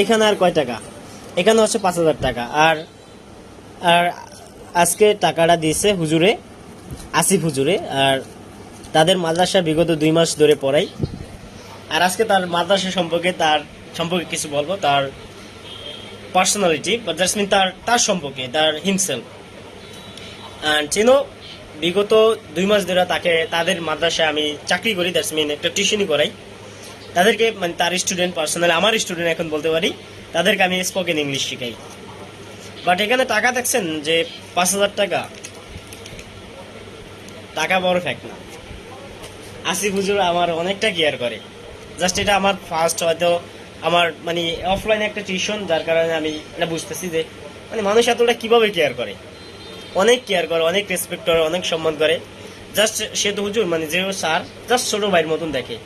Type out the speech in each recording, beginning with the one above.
এখানে আর কয় টাকা? এখানে হচ্ছে 5,000 টাকা। আর আর আজকে টাকাটা দিয়েছে হুজুরে, আসিফ হুজুরে। আর তাদের মাদ্রাসা বিগত 2 মাস ধরে পড়াই। আর আজকে তার মাদ্রাসা সম্পর্কে কিছু বলবো, তার পার্সোনালিটি বা দ্যাটস মিন তার সম্পর্কে, তার হিমসেলফ। চিনো, বিগত 2 মাস ধরে তাদের মাদ্রাসায় আমি চাকরি করি, দ্যাটস মিন একটা টিউশনই করাই তাদেরকে, মানে তার স্টুডেন্ট, পার্সোনালি আমার স্টুডেন্ট এখন বলতে পারি, তাদেরকে আমি স্পোকেন ইংলিশ শিখাই। বাট এখানে টাকা দেখছেন যে 5,000 টাকা, টাকা বড় ফ্যাক্ট না। আসিফ হুজুর আমার অনেকটা কেয়ার করে। জাস্ট এটা আমার ফার্স্ট হয়তো আমার মানে অফলাইনে একটা টিউশন, যার কারণে আমি এটা বুঝতেছি যে মানে মানুষ এতটা কিভাবে কেয়ার করে। অনেক কেয়ার করে, অনেক রেসপেক্ট করে, অনেক সম্মান করে। জাস্ট সে তো হুজুর মানে যে স্যার জাস্ট ছোট ভাইয়ের মতন দেখে।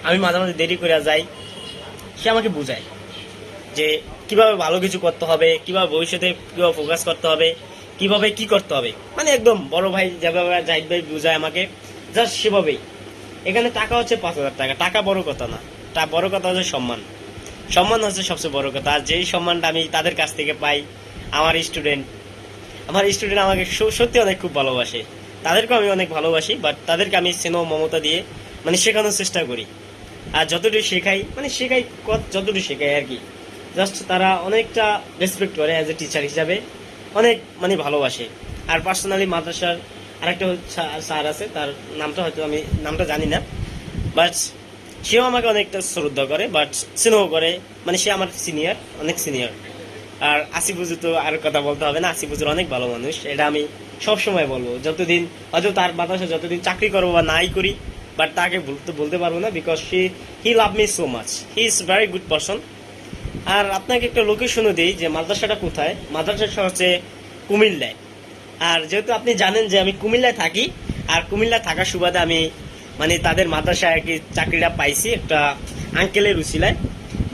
আমি মাঝে মাঝে দেরি করে যাই, সে আমাকে বুঝায় যে কিভাবে ভালো কিছু করতে হবে, কিভাবে ভবিষ্যতে কিভাবে ফোকাস করতে হবে, কিভাবে কি করতে হবে। মানে একদম বড় ভাই যেভাবে জাহিদ ভাই বুঝায় আমাকে, জাস্ট সেভাবেই। এখানে টাকা হচ্ছে 5,000 টাকা, টাকা বড় কথা না। বড় কথা হচ্ছে সম্মান। সম্মান হচ্ছে সবচেয়ে বড় কথা। আর যেই সম্মানটা আমি তাদের কাছ থেকে পাই, আমার স্টুডেন্ট আমাকে সত্যি অনেক খুব ভালোবাসে। তাদেরকেও আমি অনেক ভালোবাসি, বাট তাদেরকে আমি স্নেহ মমতা দিয়ে মানে শেখানোর চেষ্টা করি। আর যতটুকু শেখাই যতটুকু শেখাই আর কি। জাস্ট তারা অনেকটা রেসপেক্ট করে অ্যাজ এ টিচার হিসাবে, অনেক মানে ভালোবাসে। আর পার্সোনালি মাদ্রাসার আরেকটা স্যার আছে, তার নামটা হয়তো আমি নামটা জানি না, বাট সেও আমাকে অনেকটা শ্রদ্ধা করে, বাট স্নেহ করে। মানে সে আমার সিনিয়র, অনেক সিনিয়র। আর আসিফ হুজুর তো আর কথা বলতে হবে না, আসিফ হুজুর অনেক ভালো মানুষ, এটা আমি সব সময় বলবো। যতদিন হয়তো তার বাতাসে যতদিন চাকরি করবো বা নাই করি, বাট তাকে বলতে পারবো না, because he love me so much, he is very good person. আর আপনাকে একটা লোকেশনও দিই যে মাদ্রাসাটা কোথায়। মাদ্রাসাটা হচ্ছে কুমিল্লায়। আর যেহেতু আপনি জানেন যে আমি কুমিল্লায় থাকি, আর কুমিল্লায় থাকার সুবাদে আমি মানে তাদের মাদ্রাসায় আর কি চাকরিটা পাইছি একটা আঙ্কেলের উছিলায়।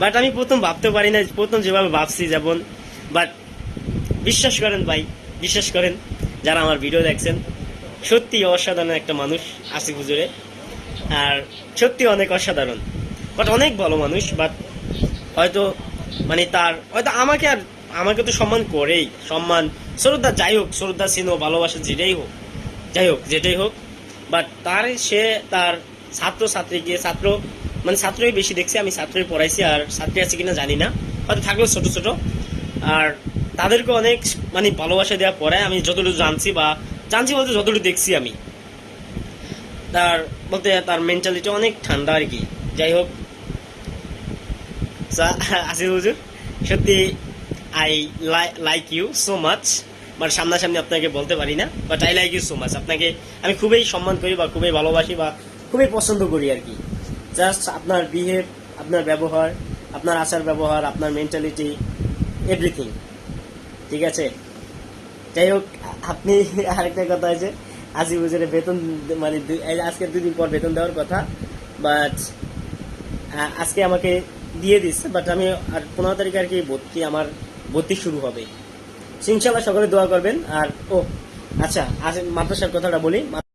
বাট আমি প্রথম ভাবতে পারি না, প্রথম যেভাবে ভাবছি যেমন। বাট বিশ্বাস করেন ভাই, বিশ্বাস করেন যারা আমার ভিডিও দেখছেন, সত্যি অসাধারণ একটা মানুষ আসিফ হুজুরে। আর সত্যি অনেক অসাধারণ, বাট অনেক ভালো মানুষ। বাট হয়তো মানে তার হয়তো আমাকে তো সম্মান করেই, সম্মান শ্রদ্ধা যাই হোক, শ্রদ্ধা স্নেহ ভালোবাসা যেটাই হোক। বাট তার ছাত্রই বেশি দেখছি, আমি ছাত্রই পড়াইছি। আর ছাত্রী আছে কিনা জানি না, হয়তো থাকলেও ছোট ছোট। আর তাদেরকে অনেক মানে ভালোবাসা দেওয়া পড়ায়, আমি যতটুকু জানছি বলতে যতটুকু দেখছি আমি। তার মেন্টালিটি অনেক ঠান্ডা আর কি। যাই হোক, আসিফ হুজুর, সত্যি I like you so much. But সামনাসামনি আপনাকে বলতে পারি না, but I like you so much. আপনাকে আমি খুবই সম্মান করি বা খুবই ভালোবাসি বা খুবই পছন্দ করি আর কি। জাস্ট আপনার বিহেভ, আপনার ব্যবহার, আপনার আচার ব্যবহার, আপনার মেন্টালিটি, এভরিথিং ঠিক আছে। যাই হোক, আপনি আরেকটা কথা আছে, আসিফ হুজুরের বেতন মানে আজকে 2 দিন পর বেতন দেওয়ার কথা, বাট আজকে আমাকে দিয়ে দিচ্ছে। বাট আমি আর 15 তারিখে আর কি আমার ভর্তি শুরু হবে। ইনশাল্লাহ সকলে দোয়া করবেন। আর আচ্ছা, মাদ্রাসার কথাটা বলি।